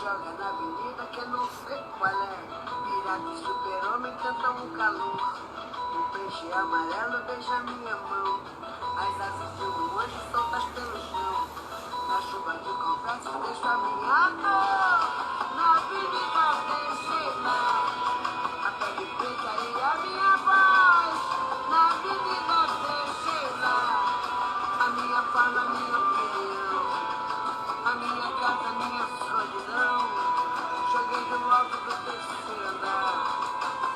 joga na avenida que eu não sei qual é. Pirata e super-homem cantam um calor. O peixe amarelo beija minha mão. As asas de um anjo soltas pelo chão. Na chuva de confesso deixo a minha dor. Na avenida deixei lá a pele preta e a minha voz. Na avenida deixei lá a minha fala, a minha opinião. A minha casa, a minha solidão. Joguei do alto do terceiro andar.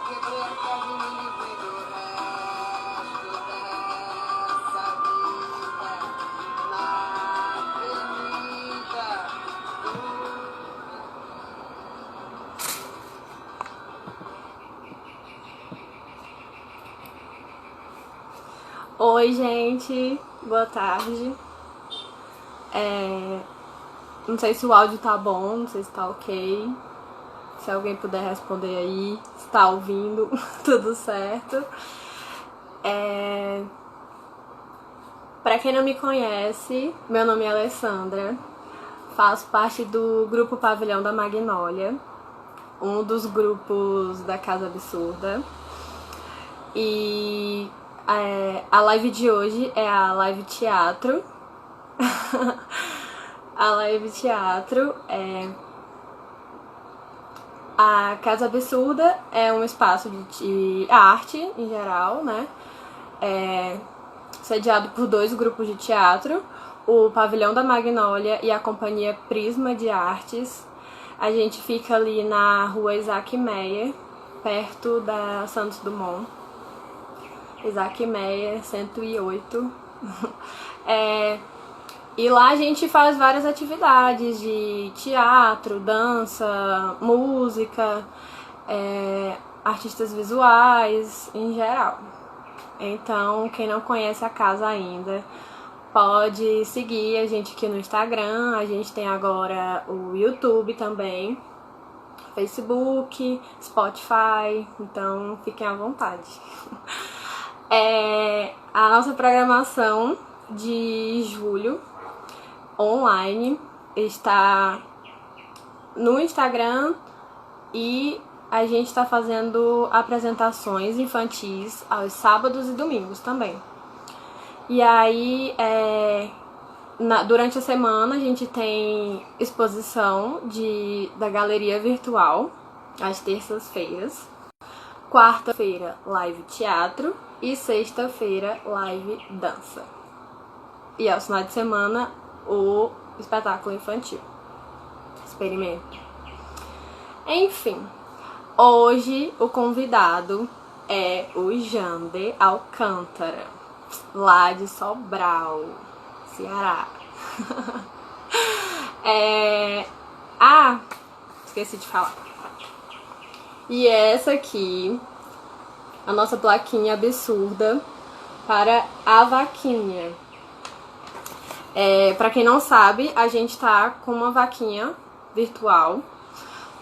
Quebrei a terra e me livrei do resto dessa vida. Na avenida do... Oi, gente. Boa tarde. Não sei se o áudio tá bom, não sei se tá ok. Se alguém puder responder aí, se tá ouvindo, tudo certo. Pra quem não me conhece, meu nome é Alessandra. Faço parte do grupo Pavilhão da Magnólia, um dos grupos da Casa Absurda. E a live de hoje é a live teatro. A live teatro a Casa Absurda é um espaço de arte em geral, né? Sediado por 2 grupos de teatro, o Pavilhão da Magnólia e a Companhia Prisma de Artes. A gente fica ali na rua Isaac Meyer, perto da Santos Dumont. Isaac Meyer, 108. E lá a gente faz várias atividades de teatro, dança, música, artistas visuais, em geral. Então, quem não conhece a casa ainda, pode seguir a gente aqui no Instagram. A gente tem agora o YouTube também, Facebook, Spotify, então fiquem à vontade. A nossa programação de julho online está no Instagram e a gente está fazendo apresentações infantis aos sábados e domingos também. E aí, durante a semana, a gente tem exposição da galeria virtual, às terças-feiras. Quarta-feira, live teatro. E sexta-feira, live dança. E aos finais de semana, o espetáculo infantil. Experimento. Enfim, hoje o convidado é o Jander Alcântara, lá de Sobral, Ceará. Esqueci de falar. E essa aqui, a nossa plaquinha absurda para a vaquinha. Pra quem não sabe, a gente tá com uma vaquinha virtual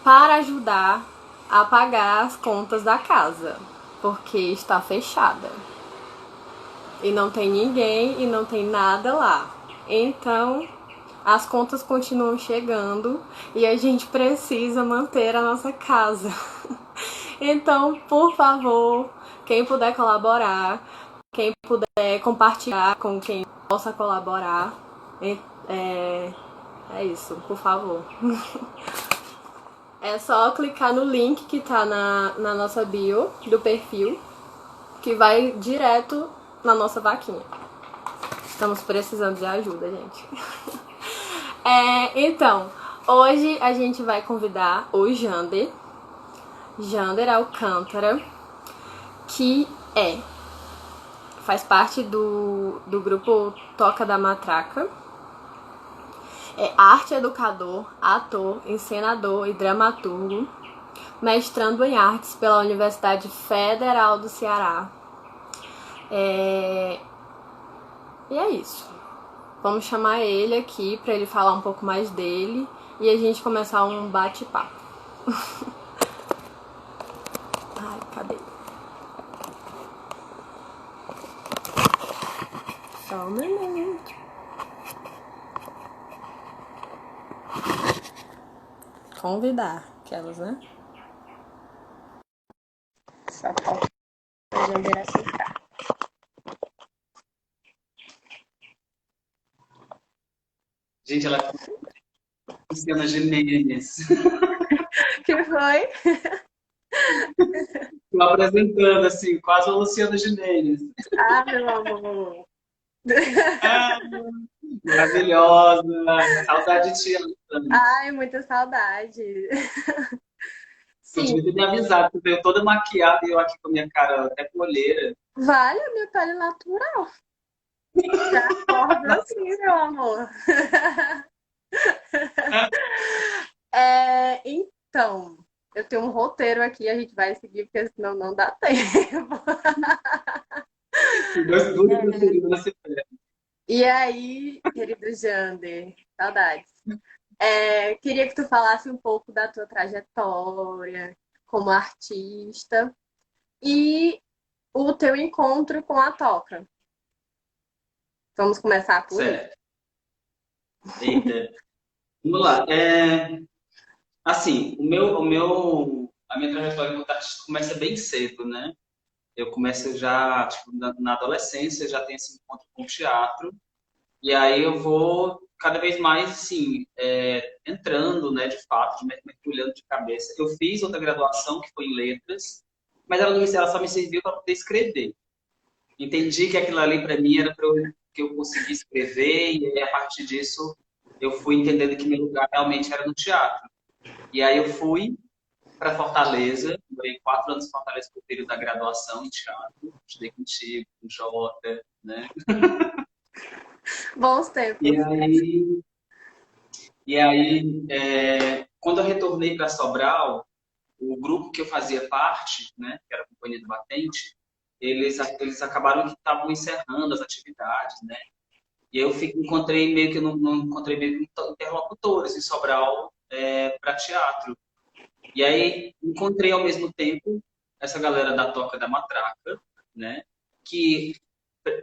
para ajudar a pagar as contas da casa, porque está fechada. E não tem ninguém e não tem nada lá. Então, as contas continuam chegando e a gente precisa manter a nossa casa. Então, por favor, quem puder colaborar, quem puder compartilhar com quem possa colaborar, é isso, por favor. É só clicar no link que tá na nossa bio do perfil, que vai direto na nossa vaquinha. Estamos precisando de ajuda, gente. Então, hoje a gente vai convidar o Jander Alcântara, que faz parte do grupo Toca da Matraca. É arte educador, ator, encenador e dramaturgo, mestrando em artes pela Universidade Federal do Ceará. E é isso. Vamos chamar ele aqui para ele falar um pouco mais dele e a gente começar um bate-papo. Ai, cadê? Só um momento. convidar aquelas, né? Só falta a Jandeira aceitar. Gente, ela é Luciana Gimenez. Que foi? Tô apresentando, assim, quase a Luciana Gimenez. Ah, meu amor. Ah, maravilhosa. Saudade de ti, Alessandra. Ai, muita saudade. Eu Sim, devia ter me avisado, que eu veio toda maquiada e eu aqui com a minha cara até com olheira. vale a minha pele natural. Já acorda assim, meu amor. Então, eu tenho um roteiro aqui, a gente vai seguir, porque senão não dá tempo. Duas preferidas na cidade. E aí, querido Jander, saudades. Queria que tu falasse um pouco da tua trajetória como artista e o teu encontro com a Toca. Vamos começar por isso. Certo. Eita. Vamos lá. Assim, a minha trajetória enquanto artista começa bem cedo, né? Eu começo já, tipo, na adolescência, já tenho esse encontro com o teatro. E aí eu vou cada vez mais, assim, entrando, né, de fato, mergulhando de cabeça. Eu fiz outra graduação, que foi em letras, mas ela só me serviu para poder escrever. Entendi que aquilo ali para mim era para que eu conseguisse escrever, e aí, a partir disso eu fui entendendo que meu lugar realmente era no teatro. E aí eu fui para Fortaleza, morei 4 anos em Fortaleza por período da graduação em teatro, estudei contigo, com o Jota, né? Bons E tempos. aí, quando eu retornei para Sobral, o grupo que eu fazia parte, né, que era a Companhia do Batente, eles acabaram que estavam encerrando as atividades, né? E eu encontrei meio que não encontrei meio que interlocutores em Sobral para teatro. E aí encontrei ao mesmo tempo essa galera da Toca da Matraca, né? Que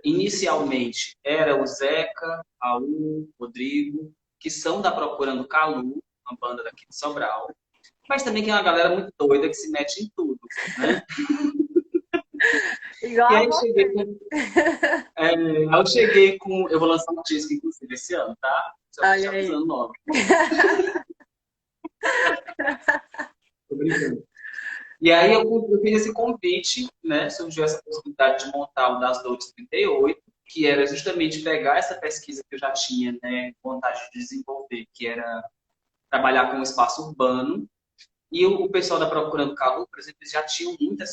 inicialmente era o Zeca, Raul, Rodrigo, que são da Procurando Calu, uma banda daqui de Sobral, mas também que é uma galera muito doida que se mete em tudo, né? Igual E a aí você. eu cheguei com, eu vou lançar um disco inclusive esse ano, tá? Já vou te Olha aí. avisando logo. Tô brincando. E aí eu fiz esse convite, né? Surgiu essa possibilidade de montar o Das Dores 38, que era justamente pegar essa pesquisa que eu já tinha, né, vontade de desenvolver, que era trabalhar com o espaço urbano. E o pessoal da Procurando Calor, por exemplo, eles já tinham muito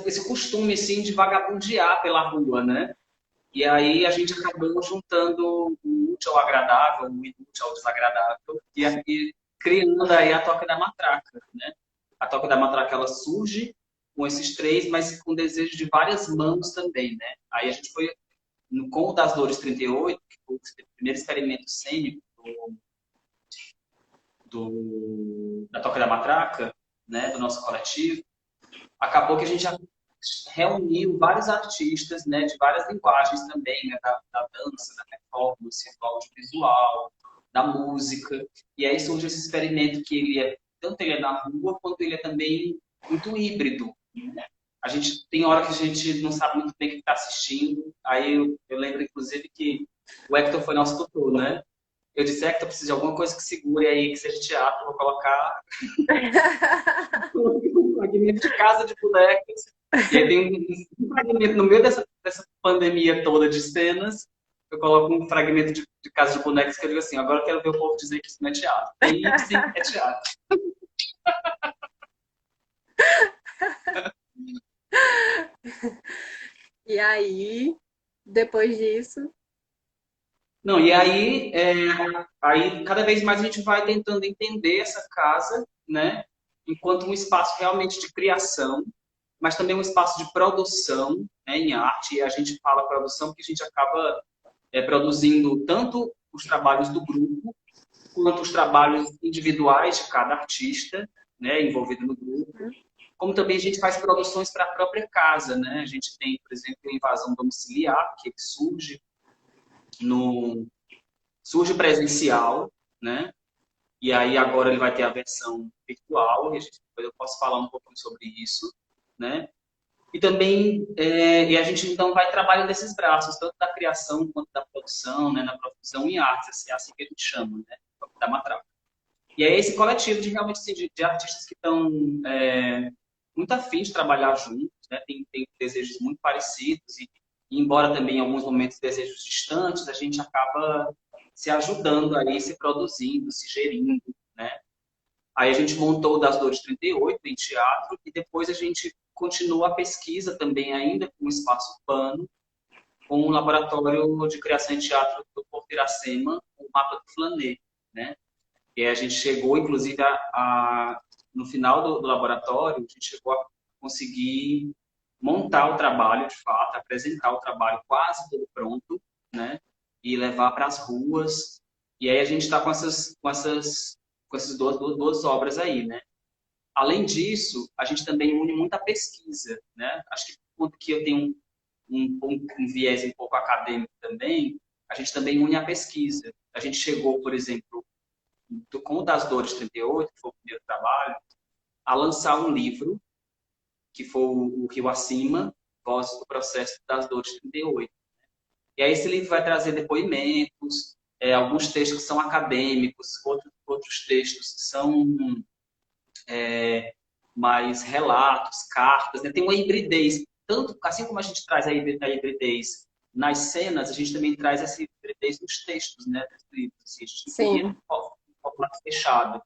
esse costume, assim, de vagabundear pela rua, né? E aí a gente acabou juntando o útil ao agradável, o inútil ao desagradável, e criando aí a Toca da Matraca, né? A Toca da Matraca, ela surge com esses três, mas com desejo de várias mãos também, né? Aí a gente foi com o Das Dores 38, que foi o primeiro experimento cênico da Toca da Matraca, né? Do nosso coletivo. Acabou que a gente já reuniu vários artistas, né, de várias linguagens também, né, da dança, da performance, do audiovisual, da música. E aí surge esse experimento que tanto ele é na rua, quanto ele é também muito híbrido, né? A gente tem hora que a gente não sabe muito bem o que está assistindo. Aí eu lembro, inclusive, que o Hector foi nosso tutor, né? Eu disse, Hector, preciso de alguma coisa que segure aí, que seja teatro, vou colocar um fragmento de Casa de Bonecas. E aí tem um fragmento no meio dessa pandemia toda de cenas. Eu coloco um fragmento de Casa de Bonecas que eu digo assim: agora eu quero ver o povo dizer que isso não é teatro. Aí sim, é teatro. E aí, depois disso, Não, e aí cada vez mais a gente vai tentando entender essa casa, né, enquanto um espaço realmente de criação, mas também um espaço de produção, né, em arte. E a gente fala produção porque a gente acaba produzindo tanto os trabalhos do grupo, quanto os trabalhos individuais de cada artista, né, envolvido no grupo, como também a gente faz produções para a própria casa, né? A gente tem, por exemplo, a Invasão Domiciliar, que surge no, Surge presencial, né? E aí agora ele vai ter a versão virtual, e depois eu posso falar um pouquinho sobre isso, né? E também, e a gente então vai trabalhando desses braços, tanto da criação quanto da produção, né? Na profissão em artes, assim, é assim que a gente chama, né? Da matraca. E é esse coletivo de realmente assim, de artistas que estão muito afins de trabalhar juntos, né? Tem desejos muito parecidos e embora também em alguns momentos desejos distantes, a gente acaba se ajudando aí, se produzindo, se gerindo, né? Aí a gente montou o Das Dores 38 em teatro e depois a gente continua a pesquisa também ainda com o Espaço Pano, com o Laboratório de Criação em Teatro do Porto Iracema, o Mapa do Flanet, né? E aí a gente chegou, inclusive, no final do laboratório, a gente chegou a conseguir montar o trabalho, de fato, apresentar o trabalho quase todo pronto, né? E levar para as ruas. E aí a gente está com essas duas obras aí, né? Além disso, a gente também une muita pesquisa, né? Acho que quanto que eu tenho um viés um pouco acadêmico também, a gente também une a pesquisa. A gente chegou, por exemplo, com o Das Dores 38, que foi o primeiro trabalho, a lançar um livro, que foi o Rio Acima, Vozes do Processo das Dores 38. E aí esse livro vai trazer depoimentos, alguns textos que são acadêmicos, outros textos que são mais relatos, cartas, né? Tem uma hibridez. Tanto, assim como a gente traz a hibridez nas cenas, a gente também traz essa hibridez nos textos, né? Dos livros. Assim, a gente cria um formato fechado.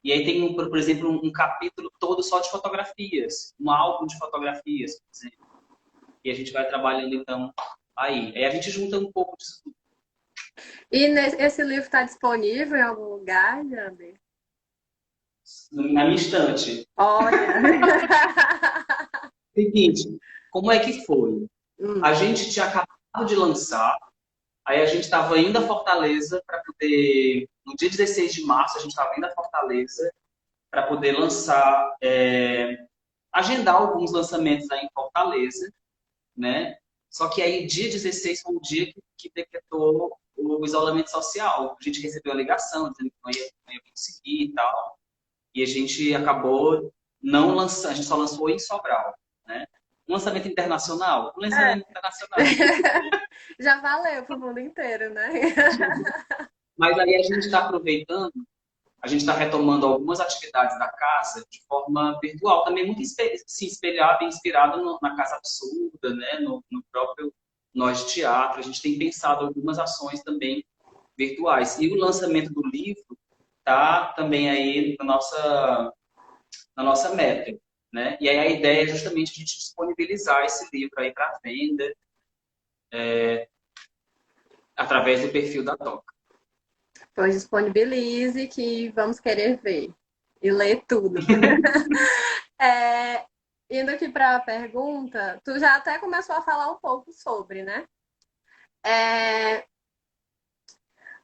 E aí tem, por exemplo, um capítulo todo só de fotografias, um álbum de fotografias, por exemplo. E a gente vai trabalhando, então, aí. Aí a gente junta um pouco disso tudo. E esse livro está disponível em algum lugar, Jander? Na minha estante. Olha! Seguinte, como é que foi? A gente tinha acabado de lançar, aí a gente estava indo a Fortaleza para poder... No dia 16 de março, a gente estava indo a Fortaleza para poder lançar, agendar alguns lançamentos aí em Fortaleza, né? Só que aí, dia 16 foi o dia que decretou o isolamento social. A gente recebeu a ligação dizendo que não ia conseguir e tal. E a gente acabou não lançando, a gente só lançou em Sobral, né? Um lançamento internacional? Um lançamento internacional. Já valeu para o mundo inteiro, né? Mas aí a gente está aproveitando, a gente está retomando algumas atividades da casa de forma virtual, também muito se espelhada e inspirada na Casa Absurda, né? no próprio Nós Teatro. A gente tem pensado algumas ações também virtuais. E o lançamento do livro está também aí na nossa meta. Né? E aí a ideia é justamente a gente disponibilizar esse livro aí para venda através do perfil da Toca. Pois disponibilize que vamos querer ver e ler tudo. Indo aqui para a pergunta, tu já até começou a falar um pouco sobre, né?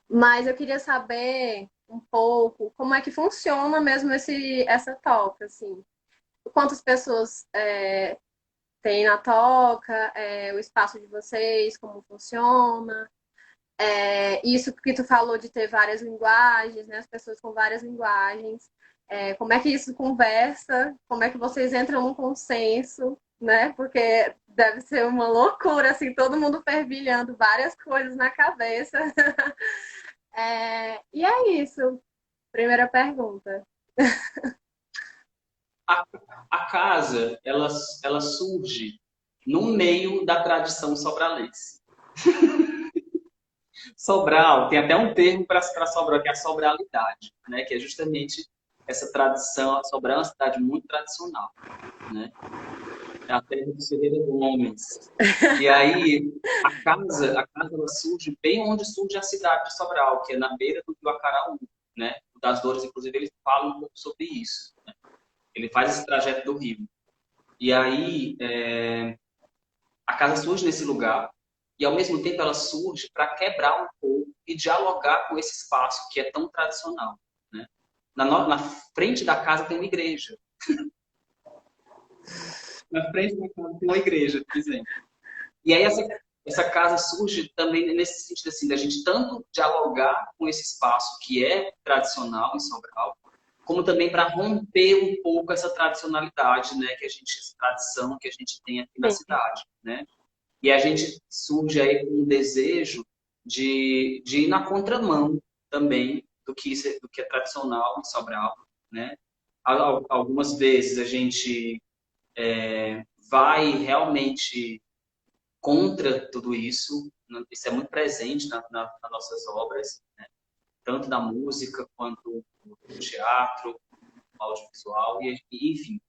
Mas eu queria saber um pouco como é que funciona mesmo essa toca, assim. Quantas pessoas tem na toca, o espaço de vocês, como funciona. Isso que tu falou de ter várias linguagens, né? As pessoas com várias linguagens. Como é que isso conversa? Como é que vocês entram num consenso, né? Porque deve ser uma loucura, assim, todo mundo fervilhando várias coisas na cabeça. E é isso. Primeira pergunta. A casa, ela surge no meio da tradição sobralense. Sobral, tem até um termo para Sobral, que é a sobralidade, né? Que é justamente essa tradição. Sobral é uma cidade muito tradicional, né? É a terra do Ferreira Gomes. E aí, a casa ela surge bem onde surge a cidade de Sobral, que é na beira do Rio Acaraú, né? O Das Dores, inclusive, ele fala um pouco sobre isso, né? Ele faz esse trajeto do rio. E aí, a casa surge nesse lugar e, ao mesmo tempo, ela surge para quebrar um pouco e dialogar com esse espaço que é tão tradicional, né? Na frente da casa tem uma igreja. Na frente da casa tem uma igreja, por exemplo. E aí, essa casa surge também nesse sentido assim, da gente tanto dialogar com esse espaço que é tradicional em Sobral, como também para romper um pouco essa tradicionalidade, né, essa tradição que a gente tem aqui na Sim. cidade, né? E a gente surge aí com um desejo de ir na contramão também do que é tradicional em Sobral, né? Algumas vezes a gente vai realmente contra tudo isso. Isso é muito presente nas nossas obras, né? Tanto da música quanto do teatro, do audiovisual, enfim,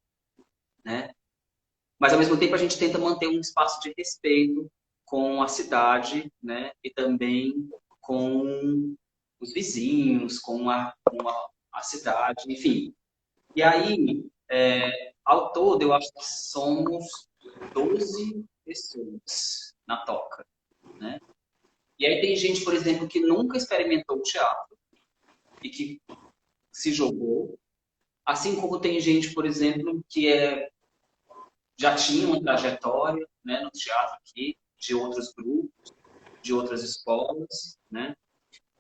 né? Mas, ao mesmo tempo, a gente tenta manter um espaço de respeito com a cidade, né? E também com os vizinhos, a cidade, enfim. E aí, ao todo, eu acho que somos 12 pessoas na toca, né? E aí tem gente, por exemplo, que nunca experimentou teatro e que se jogou, assim como tem gente, por exemplo, já tinha uma trajetória, né, no teatro aqui, de outros grupos, de outras escolas, né?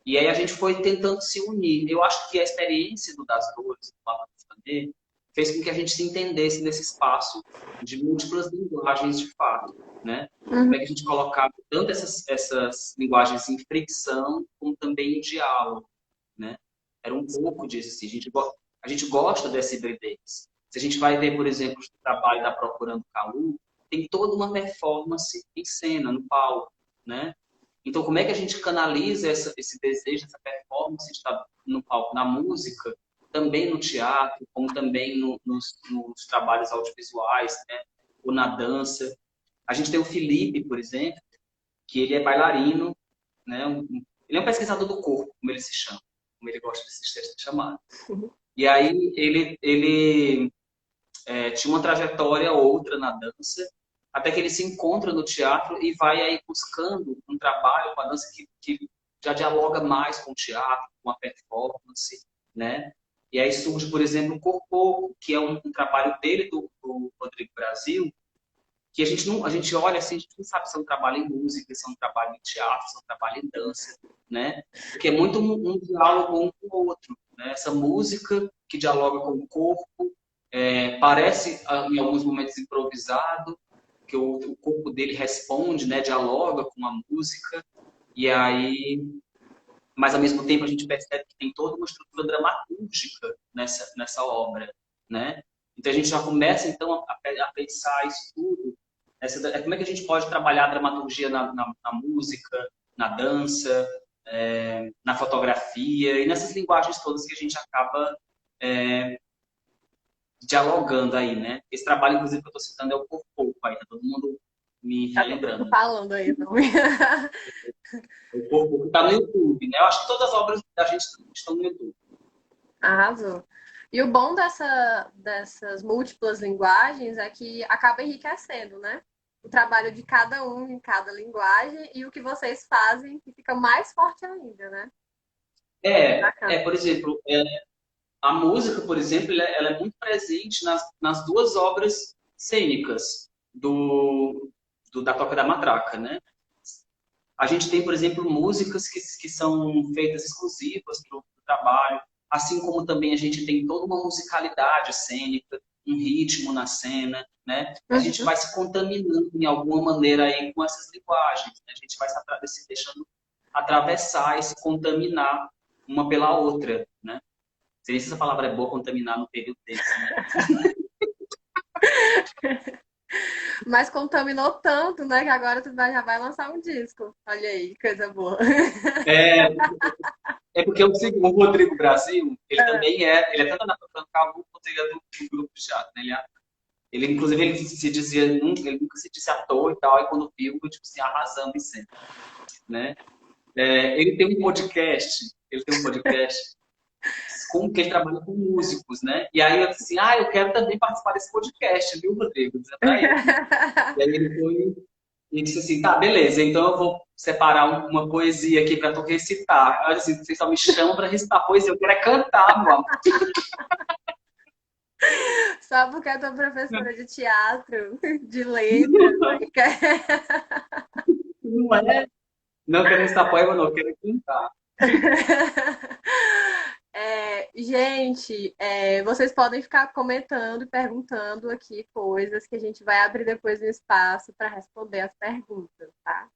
E aí a gente foi tentando se unir. Eu acho que a experiência Das Dores, do Lava Fazer, fez com que a gente se entendesse nesse espaço de múltiplas linguagens de fato, né? Como é que a gente colocava tanto essas linguagens em fricção, como também em diálogo, né? Era um pouco disso, assim. A gente gosta dessa hibridez. Se a gente vai ver, por exemplo, o trabalho da Procurando Calu, tem toda uma performance em cena, no palco, né? Então, como é que a gente canaliza esse desejo, essa performance de estar no palco, na música, também no teatro, como também nos trabalhos audiovisuais, né? Ou na dança. A gente tem o Felipe, por exemplo, que ele é bailarino, né? Ele é um pesquisador do corpo, como ele se chama, como ele gosta de ser chamado. E aí ele tinha uma trajetória outra na dança, até que ele se encontra no teatro e vai aí buscando um trabalho com a dança que já dialoga mais com o teatro, com a performance, né? E aí surge, por exemplo, o Corpo, que é um trabalho dele, do Rodrigo Brasil, que a gente olha assim, a gente não sabe se é um trabalho em música, se é um trabalho em teatro, se é um trabalho em dança, né? Porque é muito um diálogo um com o outro, né? Essa música que dialoga com o corpo, parece em alguns momentos improvisado, que o corpo dele responde, né? Dialoga com a música, e aí, mas ao mesmo tempo a gente percebe que tem toda uma estrutura dramatúrgica nessa obra, né? Então a gente já começa então a pensar isso tudo. Como é que a gente pode trabalhar a dramaturgia na música, na dança, na fotografia e nessas linguagens todas que a gente acaba dialogando aí, né? Esse trabalho, inclusive, que eu estou citando é o Corpo aí, tá todo mundo me Tá todo mundo relembrando. falando aí, não? O Corpo que está no YouTube, né? Eu acho que todas as obras da gente estão no YouTube. Arrasou. E o bom dessas múltiplas linguagens é que acaba enriquecendo, né? O trabalho de cada um em cada linguagem e o que vocês fazem que fica mais forte ainda, né? Bacana. Por exemplo, a música, por exemplo, ela é muito presente nas duas obras cênicas da Toca da Matraca, né? A gente tem, por exemplo, músicas que são feitas exclusivas para o trabalho, assim como também a gente tem toda uma musicalidade cênica, um ritmo na cena, né? A gente vai se contaminando de alguma maneira aí com essas linguagens, né? A gente vai se deixando atravessar e se contaminar uma pela outra, né? Não sei se essa palavra é boa, contaminar no período desse, né? Mas contaminou tanto, né? Que agora já vai lançar um disco. Olha aí, coisa boa. É porque o Rodrigo Brasil, ele também ele é tanto na Calu quanto ele é do grupo de teatro, né? Ele, inclusive, ele nunca se disse ator e tal, e quando viu, tipo assim, arrasando em cena, né? Ele tem um podcast que ele trabalha com músicos, né? E aí eu disse assim, eu quero também participar desse podcast, viu, Rodrigo? Dizendo pra ele. E aí ele foi e disse assim, tá, beleza, então eu vou separar uma poesia aqui pra tu recitar. Eu disse assim, vocês só me chamam pra recitar poesia, eu quero cantar, mano. Só porque eu tô professora de teatro, de letras. Não é? Não quero estar poema, não, quero cantar. Gente, vocês podem ficar comentando e perguntando aqui coisas que a gente vai abrir depois no espaço para responder as perguntas, tá?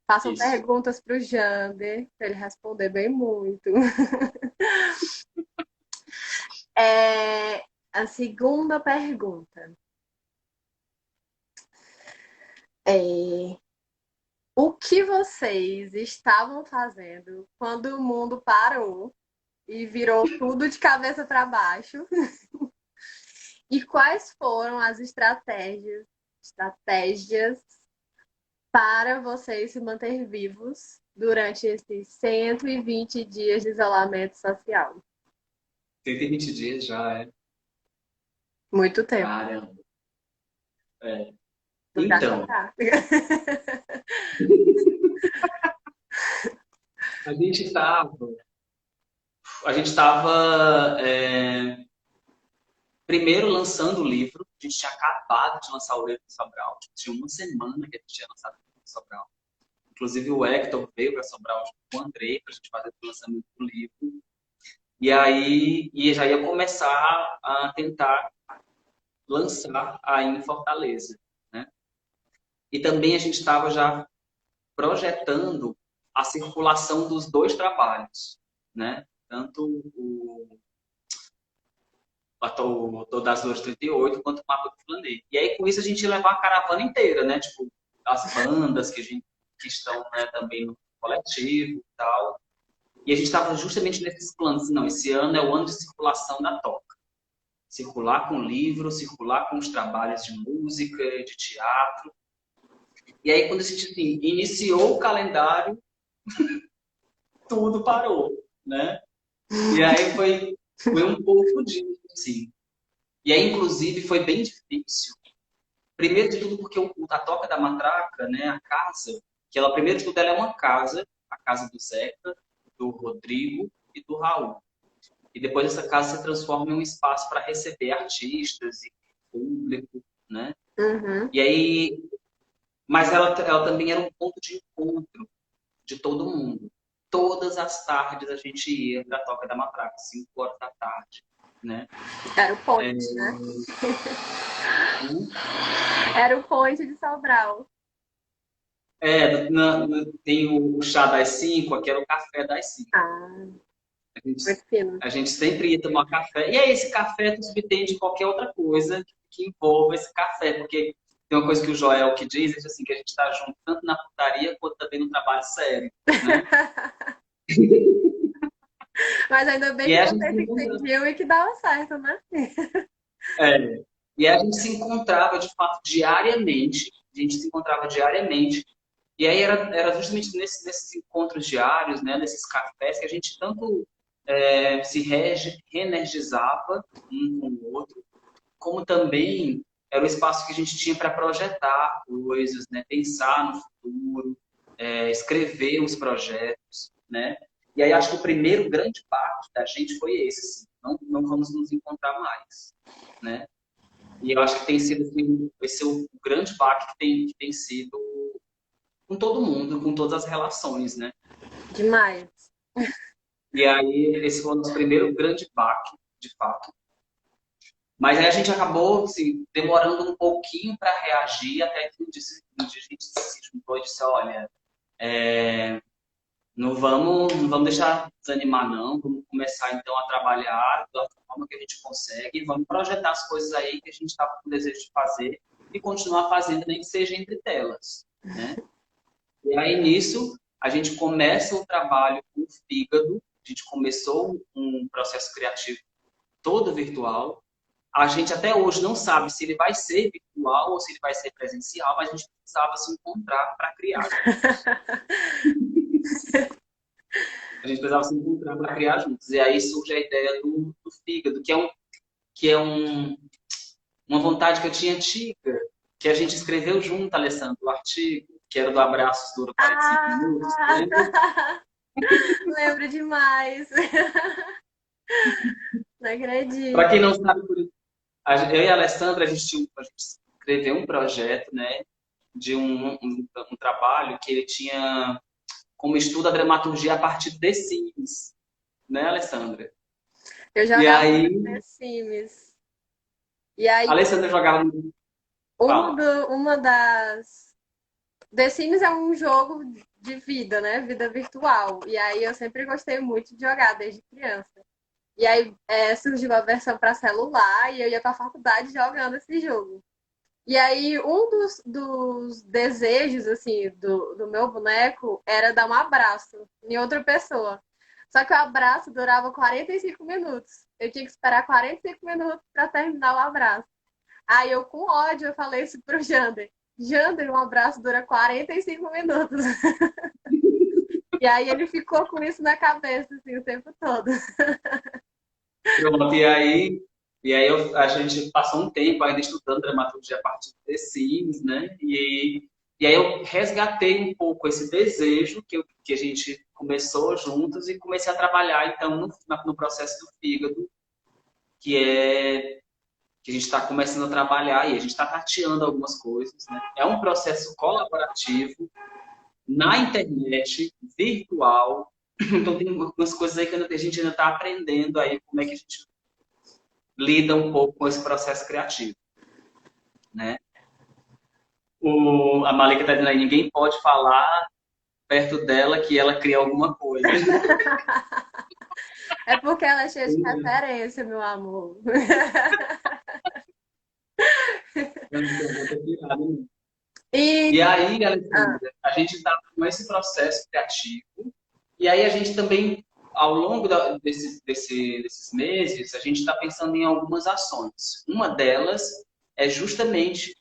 Façam Isso. perguntas para o Jander, para ele responder bem muito. A segunda pergunta é: o que vocês estavam fazendo quando o mundo parou e virou tudo de cabeça para baixo? E quais foram as estratégias para vocês se manter vivos durante esses 120 dias de isolamento social? 120 dias já é. Muito tempo. Caramba. É. Tu já Então, tá. a gente estava. A gente estava primeiro lançando o livro. A gente tinha acabado de lançar o livro do Sobral. Tinha uma semana que a gente tinha lançado o livro do Sobral. Inclusive o Hector veio para Sobral junto com o Andrei para a gente fazer o lançamento do livro. E aí já ia começar a tentar lançar aí em Fortaleza, né? E também a gente estava já projetando a circulação dos dois trabalhos, né? Tanto o das Dores 38 quanto o Mapa do Planeta. E aí com isso a gente ia levar a caravana inteira, né? Tipo, as bandas que estão, né, também no coletivo e tal. E a gente estava justamente nesses planos. Não, esse ano é o ano de circulação da toca. Circular com livro, circular com os trabalhos de música, de teatro. E aí, quando a gente assim, iniciou o calendário, tudo parou, né? E aí foi um pouco disso, assim. E aí, inclusive, foi bem difícil. Primeiro de tudo, porque a Toca da Matraca, né, a casa, que ela, primeiro de tudo, ela é uma casa, a casa do Zeca, do Rodrigo e do Raul. E depois essa casa se transforma em um espaço para receber artistas e público, né? Uhum. E aí, mas ela também era um ponto de encontro de todo mundo. Todas as tardes a gente ia para a Toca da Matraca, 5 horas da tarde, né? Era o point, né? Era o point de Sobral. Tem o chá das 5, aqui era o café das 5. Ah, A gente, muito fino. a gente sempre ia tomar café. E aí esse café subtende de qualquer outra coisa que envolva esse café, porque tem uma coisa que o Joel que diz, assim, que a gente está junto tanto na putaria quanto também no trabalho sério, né? Mas ainda bem E que a gente vocês se entendiam e que dava certo, né? é, e a gente se encontrava, de fato, diariamente. A gente se encontrava diariamente. E aí era justamente nesses encontros diários, né, nesses cafés, que a gente tanto se reenergizava um com o outro, como também era o espaço que a gente tinha para projetar coisas, né, pensar no futuro, escrever os projetos, né? E aí acho que o primeiro grande passo da gente foi esse, assim, não vamos nos encontrar mais, né? E eu acho que tem sido assim, esse é o grande baque que tem sido com todo mundo, com todas as relações, né? Demais. E aí esse foi o nosso primeiro grande baque, de fato. Mas aí a gente acabou assim, demorando um pouquinho para reagir, até que um dia a gente se juntou e disse, olha, não vamos deixar desanimar não, vamos começar então a trabalhar da forma que a gente consegue, vamos projetar as coisas aí que a gente estava com desejo de fazer e continuar fazendo, nem que seja entre telas, né? E aí nisso a gente começa um trabalho com o fígado, a gente começou um processo criativo todo virtual. A gente até hoje não sabe se ele vai ser virtual ou se ele vai ser presencial, mas a gente precisava se encontrar para criar. A gente precisava se encontrar para criar juntos. E aí surge a ideia do fígado, que é uma vontade que eu tinha antiga, que a gente escreveu junto, Alessandro, o artigo, que era do Abraços dura 45 minutos. Lembra? Lembro demais. Não Para acredito. quem não sabe, eu e a Alessandra, a gente escreveu um projeto, né? de um trabalho que ele tinha como estudo a dramaturgia a partir de The Sims, né, Alessandra? Eu E jogava aí, muito The Sims. E aí, a Alessandra jogava. Fala. uma das. The Sims é um jogo de vida, né? Vida virtual. E aí eu sempre gostei muito de jogar desde criança. E aí surgiu a versão para celular e eu ia para a faculdade jogando esse jogo. E aí um dos desejos, assim, do meu boneco era dar um abraço em outra pessoa. Só que o abraço durava 45 minutos. Eu tinha que esperar 45 minutos para terminar o abraço. Aí eu, com ódio, eu falei isso pro Jander. Jander, um abraço dura 45 minutos. E aí ele ficou com isso na cabeça, assim, o tempo todo. Pronto, a gente passou um tempo ainda estudando dramaturgia a partir de The Sims, né? E aí eu resgatei um pouco esse desejo que a gente começou juntos e comecei a trabalhar, então, no processo do fígado, que é que a gente está começando a trabalhar e a gente está tateando algumas coisas, né? É um processo colaborativo na internet, virtual. Então tem algumas coisas aí que a gente ainda está aprendendo aí como é que a gente lida um pouco com esse processo criativo, né? A Malika está dizendo aí, ninguém pode falar perto dela que ela cria alguma coisa. É porque ela é cheia de referência, meu amor. Eu não vou ter tirado, não. E E aí, Alexandre, a gente está com esse processo criativo, e aí a gente também, ao longo desses meses, a gente está pensando em algumas ações. Uma delas é justamente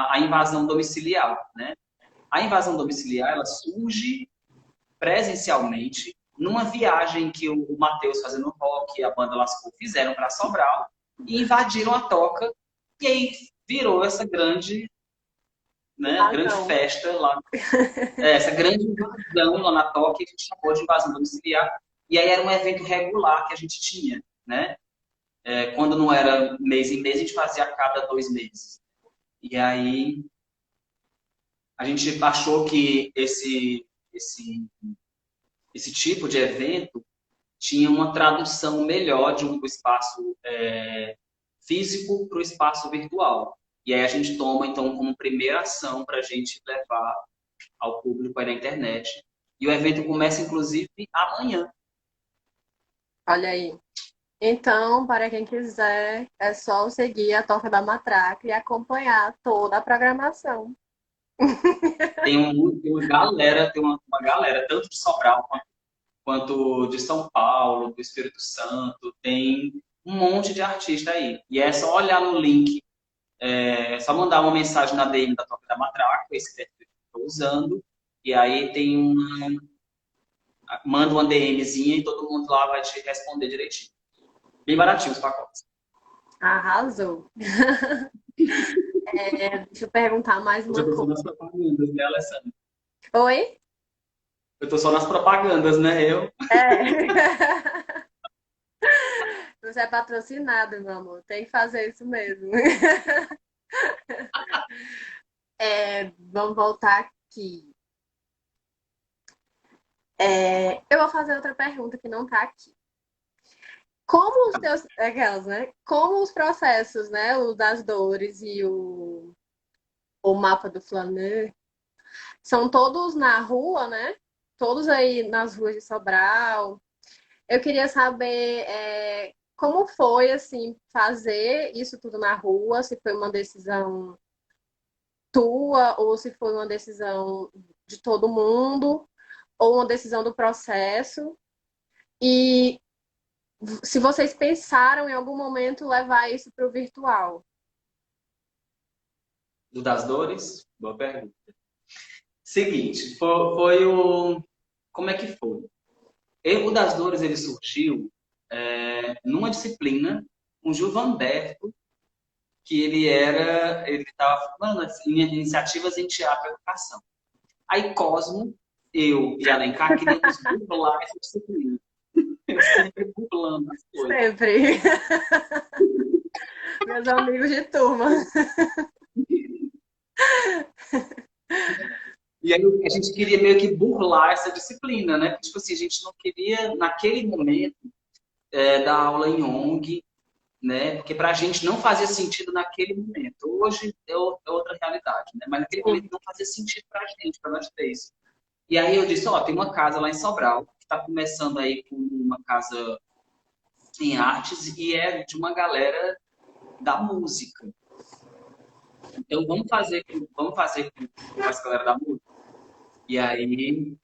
a invasão domiciliar, né? A invasão domiciliar, ela surge presencialmente numa viagem que o Matheus fazendo rock e a banda Lascou fizeram para Sobral e invadiram a toca e aí virou essa grande, né, grande razão. festa lá, essa grande invasão lá na toca que a gente chamou de invasão domiciliar. E aí era um evento regular que a gente tinha, né? Quando não era mês em mês, a gente fazia a cada 2 meses. E aí a gente achou que esse tipo de evento tinha uma tradução melhor do espaço físico para o espaço virtual. E aí a gente toma, então, como primeira ação para a gente levar ao público aí na internet. E o evento começa, inclusive, amanhã. Olha aí. Então, para quem quiser, é só seguir a Toca da Matraca e acompanhar toda a programação. Tem uma galera, tanto de Sobral quanto de São Paulo, do Espírito Santo, tem um monte de artista aí. E é só olhar no link, é só mandar uma mensagem na DM da Toca da Matraca, esse perfil que eu estou usando, e aí manda uma DMzinha e todo mundo lá vai te responder direitinho. Bem baratinho os pacotes. Arrasou. Deixa eu perguntar mais Eu já uma tô só coisa. nas propagandas, né, Alessandra? Oi? Eu tô só nas propagandas, né? É. Você é patrocinado, meu amor. Tem que fazer isso mesmo. Vamos voltar aqui. Eu vou fazer outra pergunta que não está aqui. Como os teus, aquelas, né? Como os processos, né? O das dores e o mapa do Flaneur são todos na rua, né? Todos aí nas ruas de Sobral. Eu queria saber como foi, assim, fazer isso tudo na rua, se foi uma decisão tua ou se foi uma decisão de todo mundo ou uma decisão do processo. E se vocês pensaram em algum momento levar isso para o virtual. Do das dores? Boa pergunta. Seguinte, foi o... Como é que foi? O das dores, ele surgiu numa disciplina com Gil Vanberto, que ele estava falando assim, em iniciativas em teatro e educação. Aí Cosmo, eu e Alencar queríamos burlar essa disciplina. Eu sempre burlando as coisas. Sempre. Meus amigos de turma. E aí a gente queria meio que burlar essa disciplina, né? Tipo assim, a gente não queria, naquele momento, dar aula em ONG, né? Porque para a gente não fazia sentido naquele momento. Hoje é outra realidade, né? Mas naquele momento Sim. não fazia sentido para a gente, para nós três. E aí eu disse, ó, tem uma casa lá em Sobral, que está começando aí com uma casa em artes e é de uma galera da música. Então vamos fazer com essa galera da música. E aí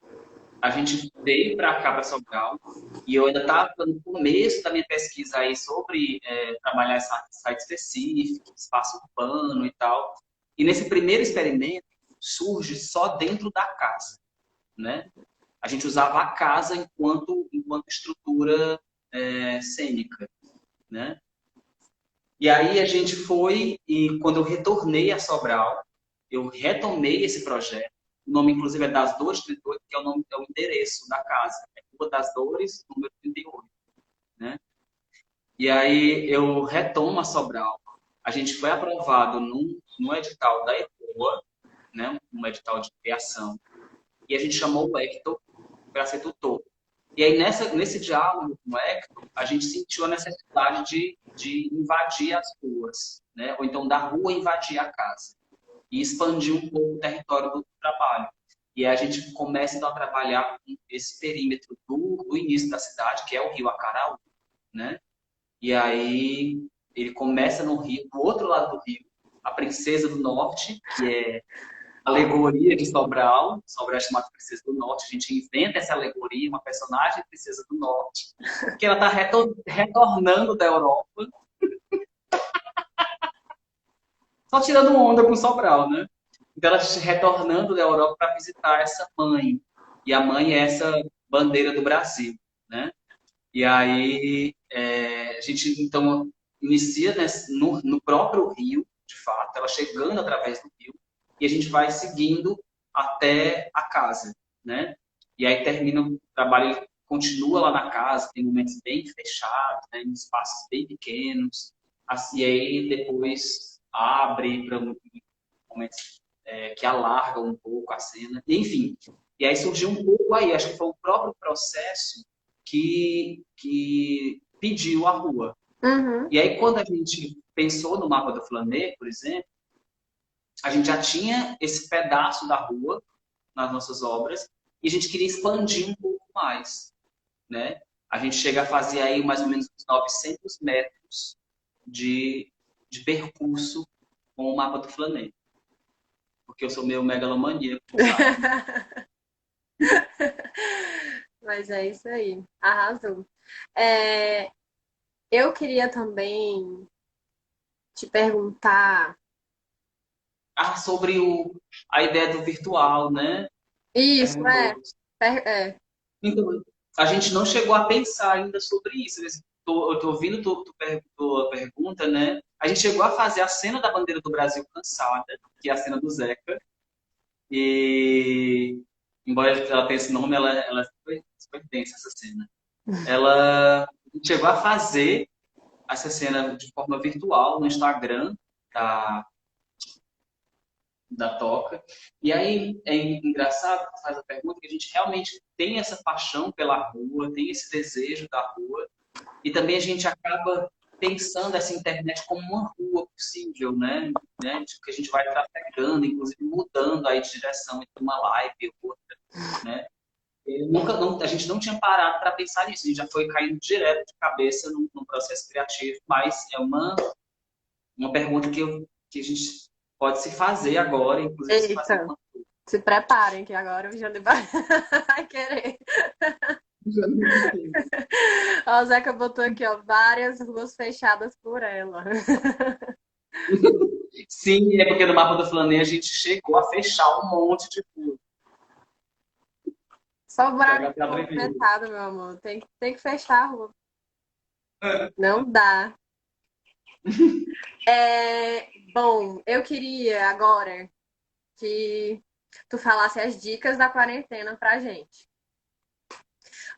a gente veio para cá, para Sobral, e eu ainda estava no começo da minha pesquisa aí sobre trabalhar essa site específico, espaço urbano e tal. E nesse primeiro experimento surge só dentro da casa, né? A gente usava a casa enquanto estrutura cênica, né? E aí a gente foi, e quando eu retornei a Sobral, eu retomei esse projeto. O nome, inclusive, é Das Dores 38, que é é o endereço da casa. É Rua das Dores, número 38, né? E aí eu retomo a Sobral. A gente foi aprovado num edital da EPOA, né? Um edital de criação. E a gente chamou o Hector para ser tutor. E aí, nesse diálogo com o Hector, a gente sentiu a necessidade de invadir as ruas, né? Ou então da rua invadir a casa e expandir um pouco o território do trabalho. E aí a gente começa então a trabalhar com esse perímetro do início da cidade, que é o Rio Acaraú, né? E aí ele começa no Rio, do outro lado do Rio, a Princesa do Norte, que é alegoria de Sobral. Sobral é chamada Princesa do Norte. A gente inventa essa alegoria, uma personagem Princesa do Norte, que ela está retornando da Europa, só tirando onda com Sobral, né? Então ela está retornando da Europa para visitar essa mãe. E a mãe é essa bandeira do Brasil, né? E aí a gente então inicia no próprio Rio, de fato, ela chegando através do Rio, e a gente vai seguindo até a casa, né? E aí termina o trabalho, ele continua lá na casa, tem momentos bem fechados, né, em espaços bem pequenos, assim, e aí depois abre para momentos que alargam um pouco a cena, enfim. E aí surgiu um pouco aí, acho que foi o próprio processo que pediu a rua. Uhum. E aí, quando a gente pensou no mapa do Flaner, por exemplo, a gente já tinha esse pedaço da rua nas nossas obras e a gente queria expandir um pouco mais, né? A gente chega a fazer aí mais ou menos uns 900 metros de percurso com o mapa do Flaner. Porque eu sou meio megalomaníaco, sabe? Mas é isso aí. Arrasou. É, eu queria também te perguntar. Ah, sobre a ideia do virtual, né? Isso, Perguntou. é. Então, a gente não chegou a pensar ainda sobre isso. Eu tô ouvindo tua pergunta, né? A gente chegou a fazer a cena da bandeira do Brasil cansada, que é a cena do Zeca. E, embora ela tenha esse nome, ela é super tensa, essa cena. Ela chegou a fazer essa cena de forma virtual no Instagram da, da Toca. E aí é engraçado que faz a pergunta que a gente realmente tem essa paixão pela rua, tem esse desejo da rua, e também a gente acaba pensando essa internet como uma rua possível, né? Tipo, que a gente vai trafegando, inclusive mudando aí de direção entre uma live e outra, né? A gente não tinha parado para pensar nisso, a gente já foi caindo direto de cabeça num processo criativo, mas é uma pergunta que a gente pode se fazer agora, inclusive se fazer Eita, se preparem que agora o Jane vai vai querer. Ó, o Zeca botou aqui, ó, várias ruas fechadas por ela. Sim, é porque no mapa do Flanê a gente chegou a fechar um monte de rua. Só o Pra buraco abrir. movimentado, meu amor. Tem que fechar a rua. Não dá. Bom, eu queria agora que tu falasse as dicas da quarentena pra gente.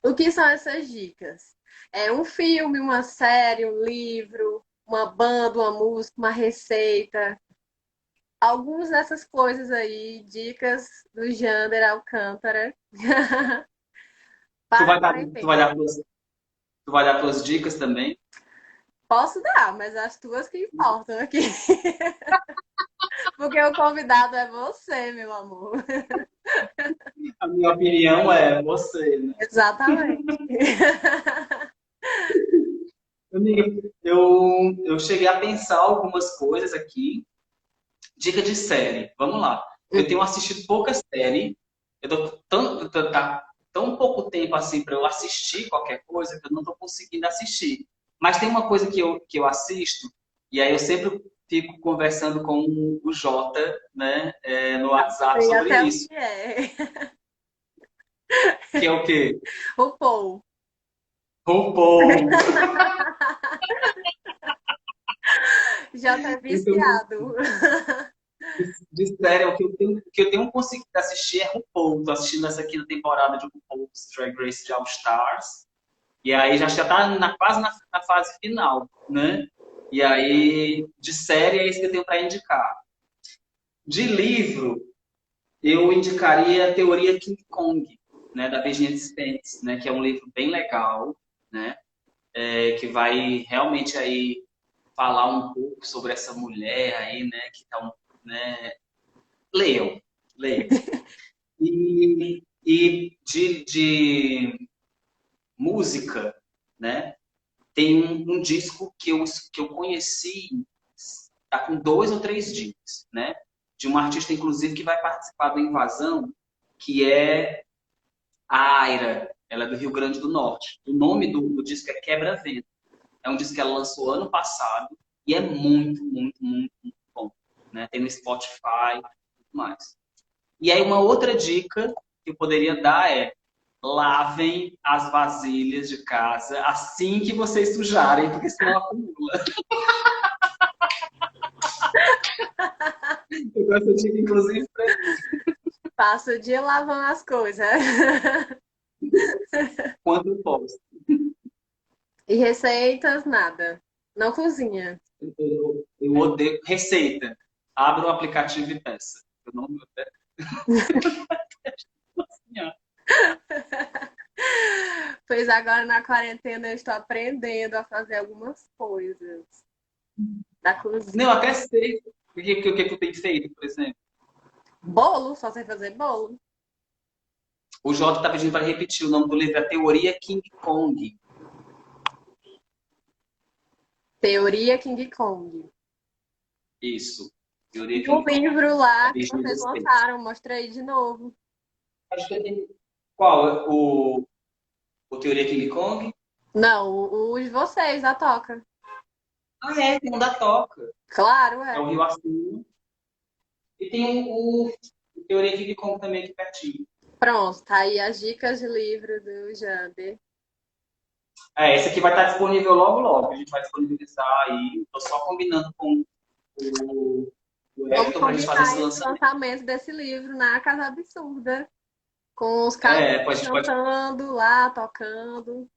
O que são essas dicas? É um filme, uma série, um livro, uma banda, uma música, uma receita. algumas dessas coisas aí, dicas do Jander Alcântara Tu para vai a dar, quarentena. tu vai dar tuas dicas também? Posso dar, mas as tuas que importam aqui. Porque o convidado é você, meu amor. A minha opinião é você, né? Exatamente. Amiga, eu cheguei a pensar algumas coisas aqui. Dica de série, vamos lá. Eu tenho assistido pouca série, eu tô tá tão pouco tempo assim para eu assistir qualquer coisa que eu não estou conseguindo assistir. Mas tem uma coisa que eu assisto, e aí eu sempre fico conversando com o Jota, né, no WhatsApp Sei sobre até o isso, que é. que é o quê? O Paul. RuPaul. Já tá Então, viciado. de série, o que eu tenho conseguido assistir é RuPaul. Tô assistindo essa quinta temporada de RuPaul's Drag Race de All Stars. E aí já tá quase na fase final, né? E aí, de série, é isso que eu tenho para indicar. De livro, eu indicaria a Teoria King Kong, né, da Virginia Spence, né, que é um livro bem legal, né, que vai realmente aí falar um pouco sobre essa mulher aí, né, que tá né, leiam, leiam. E de música, né, tem um disco que eu conheci, tá com 2 ou 3 dias, né? De uma artista, inclusive, que vai participar do Invasão, que é a Aira. Ela é do Rio Grande do Norte. O nome do disco é Quebra-Vento. É um disco que ela lançou ano passado e é muito, muito, muito, muito bom. Né? Tem no Spotify e tudo mais. E aí, uma outra dica que eu poderia dar é lavem as vasilhas de casa assim que vocês sujarem, porque senão acumula. Eu dou essa dica, inclusive, pra Passa o dia lavando as coisas. quando eu posso. E receitas, nada. Não cozinha. Eu odeio receita. Abra o aplicativo e peça. Eu não eu cozinhar. Pois agora na quarentena eu estou aprendendo a fazer algumas coisas da Não, eu cozinha. até sei o que tu tem feito, por exemplo. Bolo, só sei fazer bolo. O Jota está pedindo para repetir o nome do livro, A Teoria King Kong. Teoria King Kong. Isso. Teoria E o King Kong. livro A lá que Virginia vocês Despentes. lançaram, mostra aí de novo. Acho que eu tenho. Qual? O Teoria King Kong? Não, o de vocês, a toca. Ah, é, tem um da Toca. Claro, É o é. Rio Acima. E tem o Teoria King Kong também aqui pertinho. Pronto, tá aí as dicas de livro do Jander. Esse aqui vai estar disponível logo, logo. A gente vai disponibilizar aí. Estou só combinando com o Vamos Hector para a gente fazer combinar esse esse lançamento. lançamento desse livro na Casa Absurda. Com os caras A gente pode. cantando lá, tocando.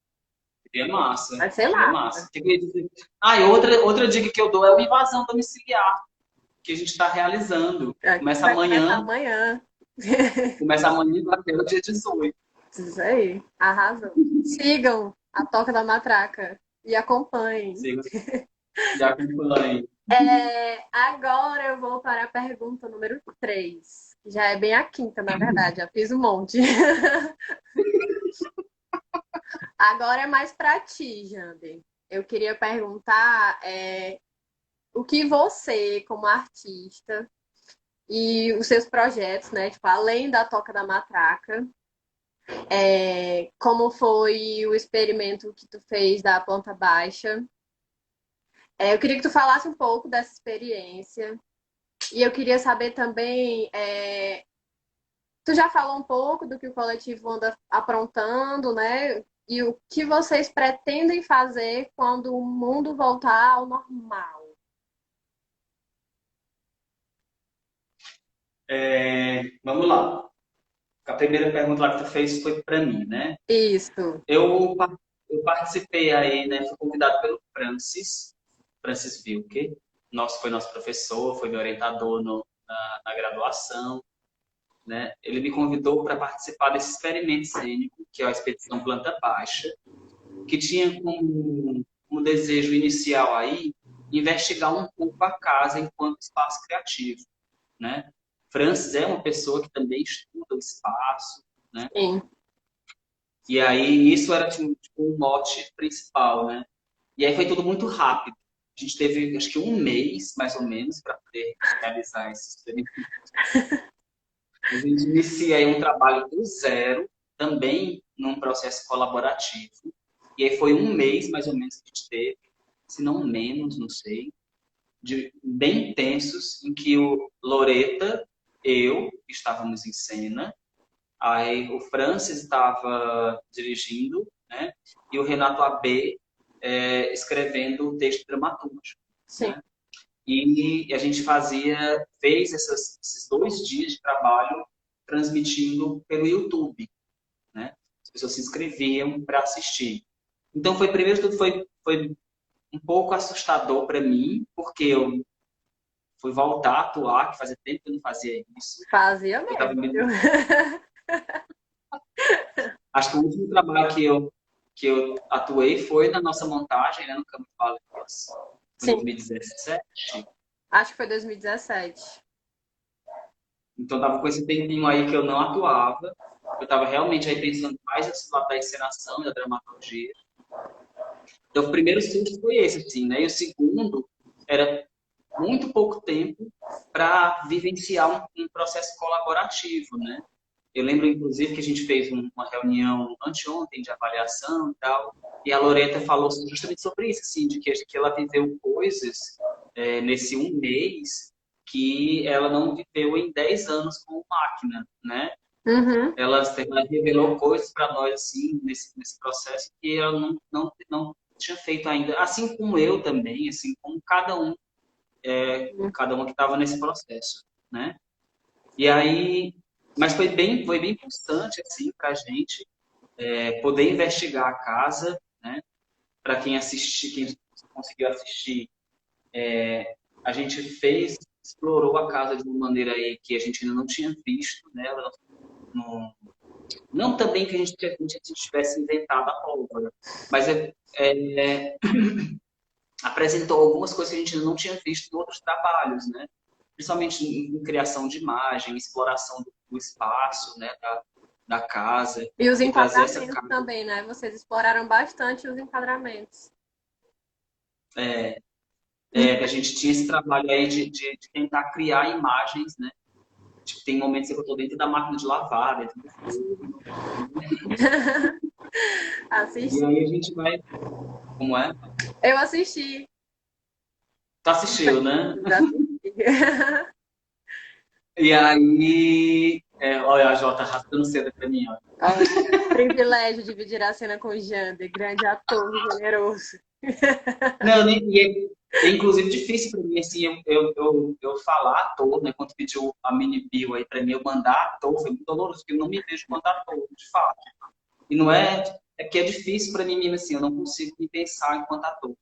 Seria massa. Vai ser Seria massa. massa. O que eu ia dizer? E outra dica que eu dou é o invasão domiciliar, que a gente está realizando. É, Começa vai começar amanhã, amanhã. até o dia 18. Isso aí, arrasou. Sigam a Toca da Matraca e acompanhem. Siga e acompanhe. Agora eu vou para a pergunta número 3. Já é bem a quinta, na verdade, já fiz um monte. Agora é mais para ti, Jander. Eu queria perguntar o que você, como artista, e os seus projetos, né? Tipo, além da Toca da Matraca, como foi o experimento que tu fez da planta baixa. Eu queria que tu falasse um pouco dessa experiência. E eu queria saber também, tu já falou um pouco do que o coletivo anda aprontando, né? E o que vocês pretendem fazer quando o mundo voltar ao normal? Vamos lá. A primeira pergunta lá que tu fez foi para mim, né? Isso. Eu participei aí, né? Fui convidado pelo Francis Wilke. Foi nosso professor, foi meu orientador na graduação, né? Ele me convidou para participar desse experimento cênico, que é a Expedição Planta Baixa, que tinha como desejo inicial aí investigar um pouco a casa enquanto espaço criativo, né? Francis é uma pessoa que também estuda o espaço, né? Sim. E aí isso era tipo, um mote principal, né? E aí foi tudo muito rápido. A gente teve, acho que um mês, mais ou menos, para poder realizar esse experimento. A gente inicia aí um trabalho do zero, também num processo colaborativo. E aí foi um mês, mais ou menos, que a gente teve, se não menos, não sei, bem intensos, em que o Loreta, eu, estávamos em cena, aí o Francis estava dirigindo, né? E o Renato AB escrevendo o texto dramatúrgico. Sim. Né? E a gente fez esses 2 dias de trabalho transmitindo pelo YouTube, né? As pessoas se inscreviam para assistir. Então, primeiro de tudo, foi um pouco assustador para mim, porque eu fui voltar a atuar, que fazia tempo que eu não fazia isso. Fazia Eu tava mesmo. Acho que o último trabalho que eu atuei foi na nossa montagem, né, no Campo de Baleias, em Sim. 2017. Acho que foi 2017. Então, tava com esse tempinho aí que eu não atuava. Eu tava realmente aí pensando mais nesse lado da encenação e da dramaturgia. Então, o primeiro susto foi esse, assim, né? E o segundo era muito pouco tempo para vivenciar um processo colaborativo, né? Eu lembro, inclusive, que a gente fez uma reunião anteontem de avaliação e tal, e a Loreta falou justamente sobre isso, assim, de que ela viveu coisas nesse um mês que ela não viveu em 10 anos com máquina, né? Uhum. Ela revelou coisas para nós, assim, nesse processo que ela não tinha feito ainda, assim como eu também, assim como cada um que estava nesse processo, né? E aí, mas foi bem importante assim para a gente poder investigar a casa, né? Para quem conseguiu assistir, a gente explorou a casa de uma maneira aí que a gente ainda não tinha visto, né? Não também que a gente tivesse inventado a pólvora, mas apresentou algumas coisas que a gente ainda não tinha visto em outros trabalhos, né? Principalmente em criação de imagem, exploração do espaço, né? Da casa, E os e trazer essa enquadramentos casa. também, né? Vocês exploraram bastante os enquadramentos. A gente tinha esse trabalho aí de tentar criar imagens, né? Tipo, tem momentos que eu estou dentro da máquina de lavar, dentro do forno. E Assisti. aí a gente vai... Como é? Eu assisti. Tu assistiu, né? Assisti. E aí... olha a Jota rasgando cedo pra mim, ó. Olha, privilégio dividir a cena com o Jander, grande ator generoso. Não, é inclusive difícil para mim, assim, eu falar ator, né? Quando pediu a mini bio aí para mim, eu mandar ator, foi muito doloroso, porque eu não me vejo quanto ator, de fato. E não é que é difícil para mim mesmo, assim, eu não consigo me pensar enquanto ator.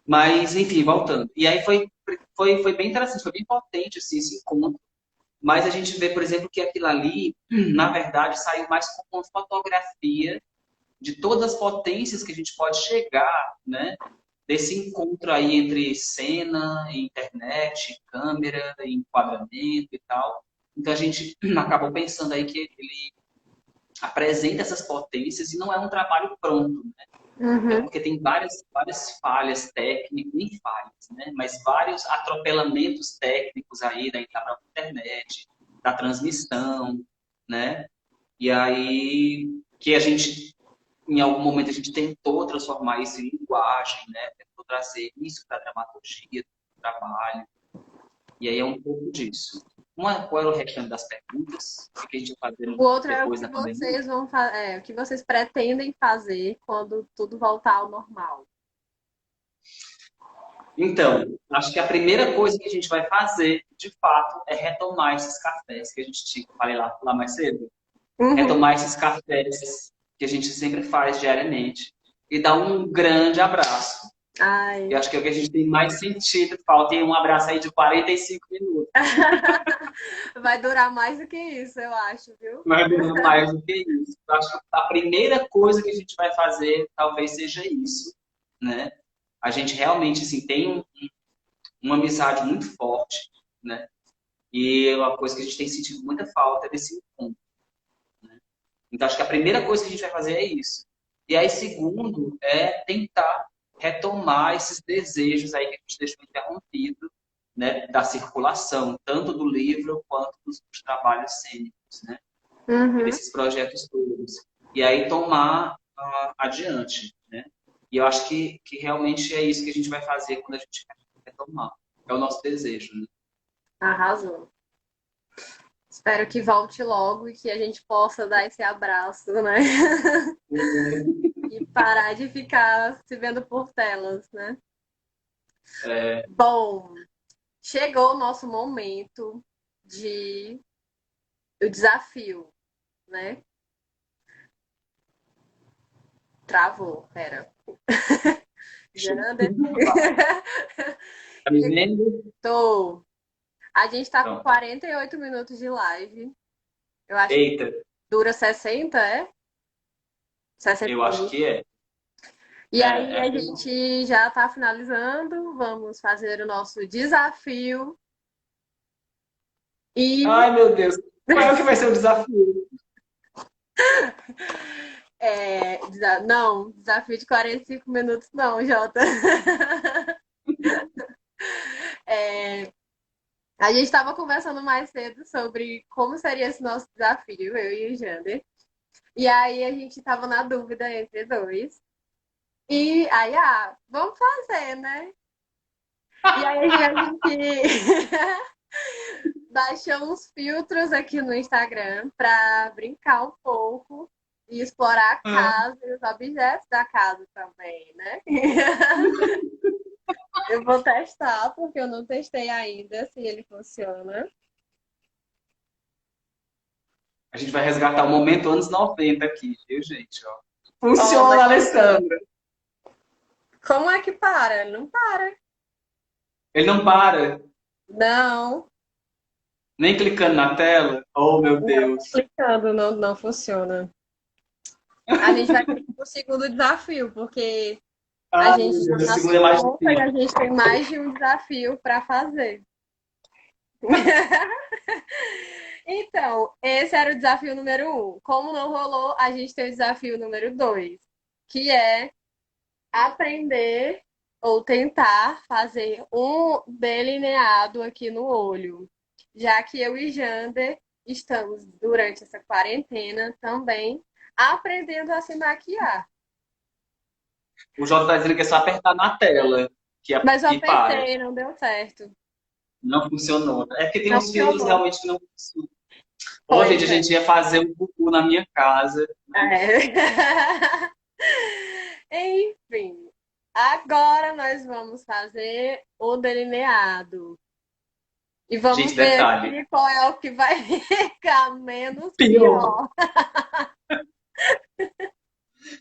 Mas, enfim, voltando. E aí foi bem interessante, foi bem potente, assim, esse encontro. Mas a gente vê, por exemplo, que aquilo ali, na verdade, saiu mais como uma fotografia de todas as potências que a gente pode chegar, né? Desse encontro aí entre cena, internet, câmera, enquadramento e tal. Então a gente acabou pensando aí que ele apresenta essas potências e não é um trabalho pronto, né? É porque tem várias falhas técnicas, nem falhas, né? Mas vários atropelamentos técnicos aí da internet, da transmissão, né? E aí que a gente em algum momento a gente tentou transformar isso em linguagem, né? Tentou trazer isso para a dramaturgia do trabalho. E aí é um pouco disso. Qual era o restante das perguntas? O que a gente vai fazer O outro é o depois que da pandemia? vocês vão o que vocês pretendem fazer quando tudo voltar ao normal. Então, acho que a primeira coisa que a gente vai fazer, de fato, é retomar esses cafés que a gente falei lá mais cedo. Retomar esses cafés que a gente sempre faz diariamente e dar um grande abraço Ai. Eu acho que é o que a gente tem mais sentido. Falta um abraço aí de 45 minutos. Vai durar mais do que isso, eu acho, viu? Vai durar mais do que isso. Eu acho que a primeira coisa que a gente vai fazer talvez seja isso, né? A gente realmente assim, tem uma amizade muito forte, né? E é uma coisa que a gente tem sentido muita falta é desse encontro. Então, acho que a primeira coisa que a gente vai fazer é isso. E aí, segundo, é tentar retomar esses desejos aí que a gente deixou interrompido, né, da circulação, tanto do livro quanto dos trabalhos cênicos, né, e Uhum. desses projetos todos. E aí tomar adiante, né? E eu acho que realmente é isso que a gente vai fazer quando a gente retomar. É o nosso desejo, né? Arrasou. Espero que volte logo e que a gente possa dar esse abraço, né? E parar de ficar se vendo por telas, né? É, Bom, chegou o nosso momento de o desafio, né? Travou, pera. Jander. tá me vendo? Tô. A gente tá com Pronto. 48 minutos de live. Eu acho que Eita, dura 60, é? 60 eu acho minutos. que é. E aí É, a é. gente já tá finalizando. Vamos fazer o nosso desafio. E Ai, meu Deus. Qual é o que vai ser o desafio? não, desafio de 45 minutos não, Jota. É, a gente estava conversando mais cedo sobre como seria esse nosso desafio, eu e o Jander. E aí a gente estava na dúvida entre dois. E aí, vamos fazer, né? E aí a gente baixou uns filtros aqui no Instagram para brincar um pouco e explorar a Ah, casa e os objetos da casa também, né? Eu vou testar, porque eu não testei ainda se ele funciona. a gente vai resgatar o momento anos 90 aqui, viu, gente? Ó. Ó, mas Funciona, Alessandra. como é que para? Não para. Ele não para, Não, nem clicando na tela. Oh, meu não, Deus. clicando, não funciona. A gente vai ter que ir pro segundo desafio, porque a Ai, gente meu está Deus, o na segundo é mais sufoca e difícil. a gente tem mais de um desafio para fazer. Então, esse era o desafio número um. Como não rolou, a gente tem o desafio número dois, que é aprender ou tentar fazer um delineado aqui no olho. Já que eu e Jander estamos, durante essa quarentena, também aprendendo a se maquiar. O Jota tá dizendo que é só apertar na tela Mas eu e para. apertei, não deu certo. Não funcionou. É porque tem Não uns filtros funcionou. realmente que não funcionam. Ô, Pois gente, a é. gente ia fazer um cucu na minha casa. É. Enfim, agora nós vamos fazer o delineado. E vamos Gente, ver detalhe. aqui qual é o que vai ficar menos Pior. pior.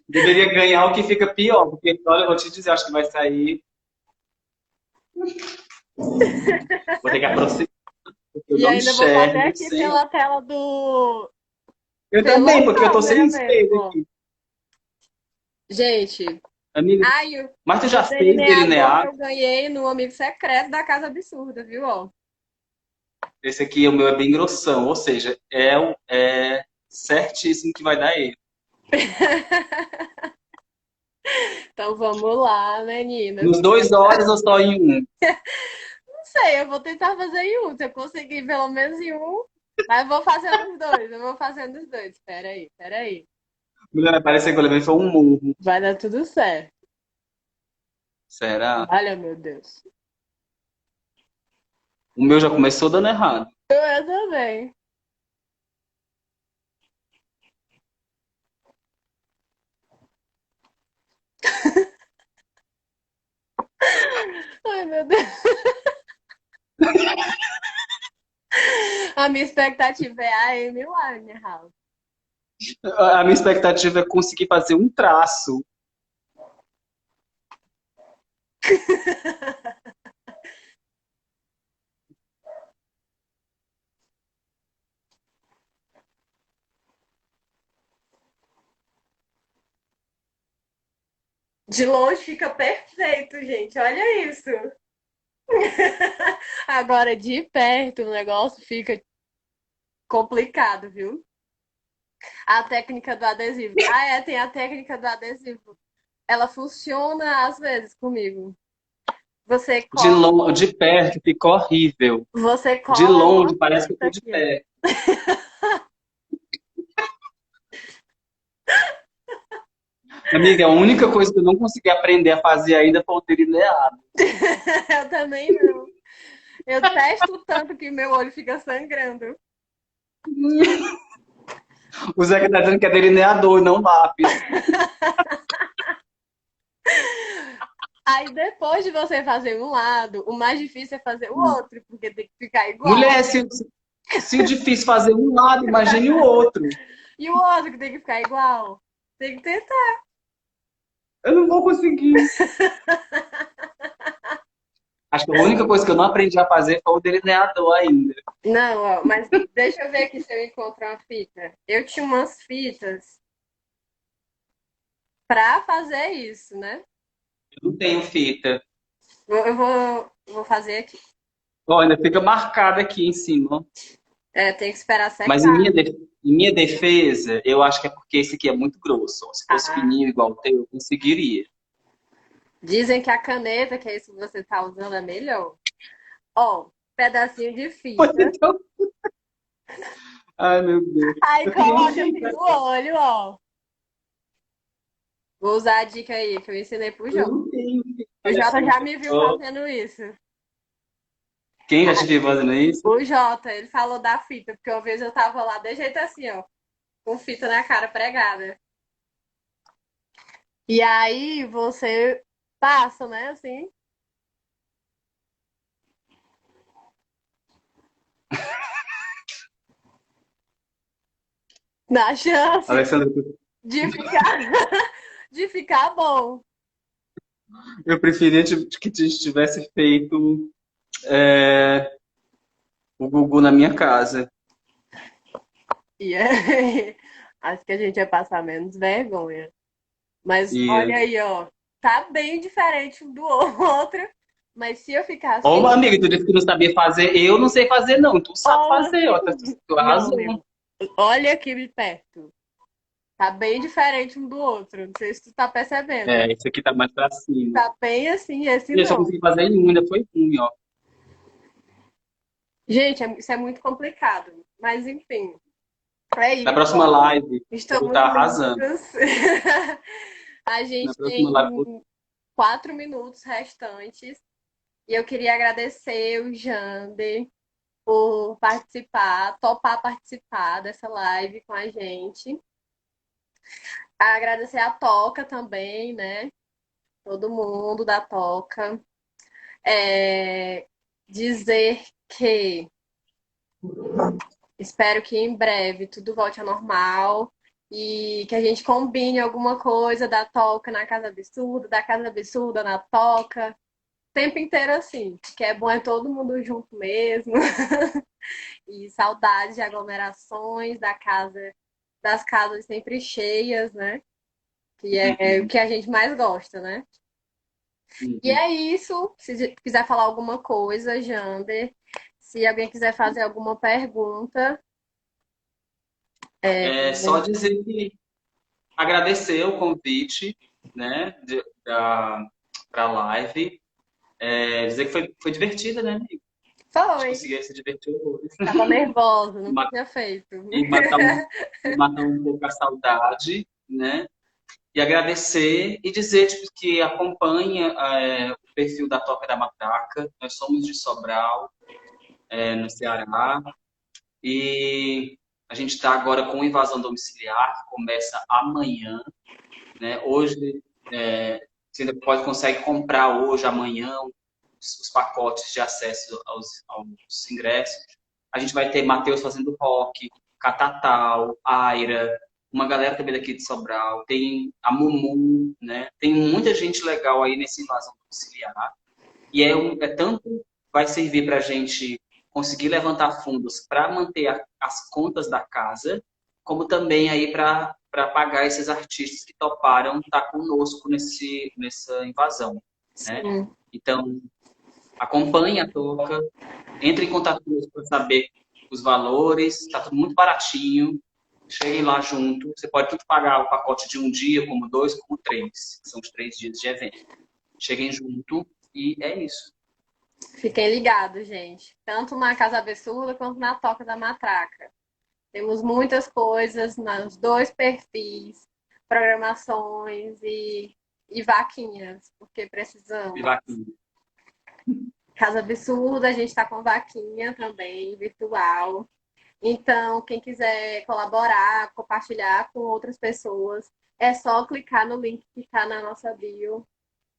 Deveria ganhar o que fica pior, porque, olha, eu vou te dizer, acho que vai sair. Vou ter que aproximar, porque eu E não ainda vou fazer enxergo aqui sem. pela tela do. Eu Pela também, porque eu tô sem câmera espelho mesmo. aqui. Gente, Amigo, ai, mas tu o já fez delineador que delineado? eu ganhei no Amigo Secreto da Casa Absurda, viu? Ó. Esse aqui, o meu é bem grossão, ou seja, é certíssimo que vai dar erro. Então vamos lá, meninas. Nos dois olhos ou só em um? Não sei, eu vou tentar fazer em um. Se eu conseguir pelo menos em um, mas eu vou fazendo os dois. Eu vou fazendo os dois. Peraí, peraí. Mulher, vai parecer que eu levei foi um murro. Vai dar tudo certo. Será? Olha, meu Deus. O meu já começou dando errado. Eu também. Ai, meu Deus. A minha expectativa é a Amy Winehouse. A minha expectativa é conseguir fazer um traço. De longe fica perfeito, gente. Olha isso. Agora, de perto, o negócio fica complicado, viu? A técnica do adesivo. Ah, é, tem a técnica do adesivo. Ela funciona às vezes comigo. Você cola, De perto fica horrível. você De cola uma longe parece que eu fita tô de aqui, ó. pé. Amiga, a única coisa que eu não consegui aprender a fazer ainda foi o delineado. Eu também não. Eu testo tanto que meu olho fica sangrando. O Zeca tá dizendo que é delineador, não lápis. Aí depois de você fazer um lado, o mais difícil é fazer o outro, porque tem que ficar igual. Mulher, se o difícil fazer um lado, imagine o outro. E o outro que tem que ficar igual. Tem que tentar. Eu não vou conseguir. Acho que a única coisa que eu não aprendi a fazer foi o delineador ainda. Não, ó, mas deixa eu ver aqui se eu encontro uma fita. Eu tinha umas fitas pra fazer isso, né? Eu não tenho fita. Eu vou fazer aqui. Ó, ainda fica marcado aqui em cima. É, tem que esperar Mas secar. em minha defesa, eu acho que é porque esse aqui é muito grosso. Ó. Se fosse Ah, fininho igual o teu, eu conseguiria. dizem que a caneta, que é isso que você tá usando, é melhor. Ó, pedacinho de Pois fita. então, ai, meu Deus. Aí Eu queria um coloca assim fita. no olho, ó. Vou usar a dica aí que eu ensinei pro Eu Jota. não tenho fita. O Olha Jota só. já me viu Ó, fazendo isso. quem já te viu fazendo isso? O Jota, ele falou da fita, porque uma vez eu tava lá de jeito assim, ó, com fita na cara pregada. E aí você passa, né, assim, na chance Alexandre, de ficar, de ficar bom. eu preferia que tivesse feito é, o Gugu na minha casa. E aí, acho que a gente ia passar menos vergonha. Mas olha E... aí, ó, tá bem diferente um do outro. Mas se eu ficar Ô, assim, amiga, tu disse que não sabia fazer. Eu não sei fazer, não. Tu sabe ó, fazer, ó. Tu não, arrasou. amigo, olha aqui de perto. Tá bem diferente um do outro. Não sei se tu tá percebendo. É, esse aqui tá mais pra cima. Tá bem assim, esse E eu só não. consegui fazer em um, ainda foi ruim, ó. Gente, isso é muito complicado. Mas enfim, é Na isso. próxima live, eu vou Estamos estar arrasando. juntas. A Na gente próxima live, eu vou... tem 4 minutos restantes. E eu queria agradecer o Jander por participar, topar participar dessa live com a gente. Agradecer a Toca também, né? Todo mundo da Toca. É, dizer que espero que em breve tudo volte ao normal e que a gente combine alguma coisa da Toca na Casa Absurda, da Casa Absurda na Toca. O tempo inteiro assim, que é bom é todo mundo junto mesmo. E saudades de aglomerações, das casas sempre cheias, né? Que é o Uhum, que a gente mais gosta, né? E uhum. é isso. Se quiser falar alguma coisa, Jander, se alguém quiser fazer alguma pergunta, é, É só dizer que agradecer o convite, né, para a live. É, dizer que foi divertida, né, amigo? A gente foi. conseguiu se divertir horrores. Tava nervosa, E nunca ma- tinha feito. e matar um pouco a saudade, né? E agradecer e dizer tipo, que acompanha o perfil da Toca da Matraca. Nós somos de Sobral, no Ceará. E a gente está agora com invasão domiciliar, que começa amanhã. Né? Hoje, você ainda consegue comprar hoje, amanhã, os pacotes de acesso aos ingressos. A gente vai ter Matheus fazendo rock, Catatal, Aira, uma galera também daqui de Sobral, tem a Mumu, né? Tem muita gente legal aí nesse invasão domiciliar. E é tanto vai servir para a gente conseguir levantar fundos para manter as contas da casa, como também aí para pagar esses artistas que toparam estar conosco nessa invasão, né? Sim. Então, acompanhe a Toca, entre em contato conosco para saber os valores, está tudo muito baratinho. Cheguem lá junto. Você pode tanto pagar o pacote de um dia, como dois, como três. São os 3 dias de evento. Cheguem junto e é isso. Fiquem ligados, gente. Tanto na Casa Absurda quanto na Toca da Matraca. Temos muitas coisas nos dois perfis, programações e vaquinhas, porque precisamos. E lá aqui. Casa Absurda, a gente está com vaquinha também, virtual. Então, quem quiser colaborar, compartilhar com outras pessoas, é só clicar no link que está na nossa bio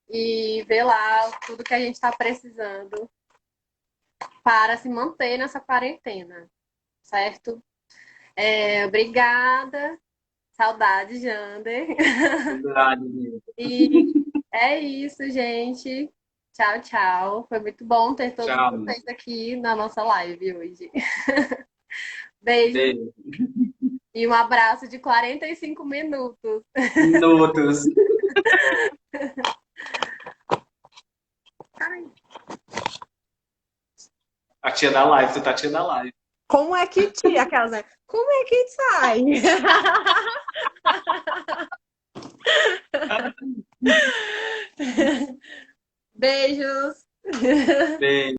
e ver lá tudo que a gente está precisando para se manter nessa quarentena, certo? Obrigada. Saudade, Jander. Verdade, amigo. E é isso, gente. Tchau, tchau. Foi muito bom ter todos Tchau. vocês aqui na nossa live hoje. Beijo Beijo. e um abraço de 45 minutos. Minutos. A tia da live, tu tá a tia da live. Como é que tira a casa? Como é que sai? Beijos. Beijo.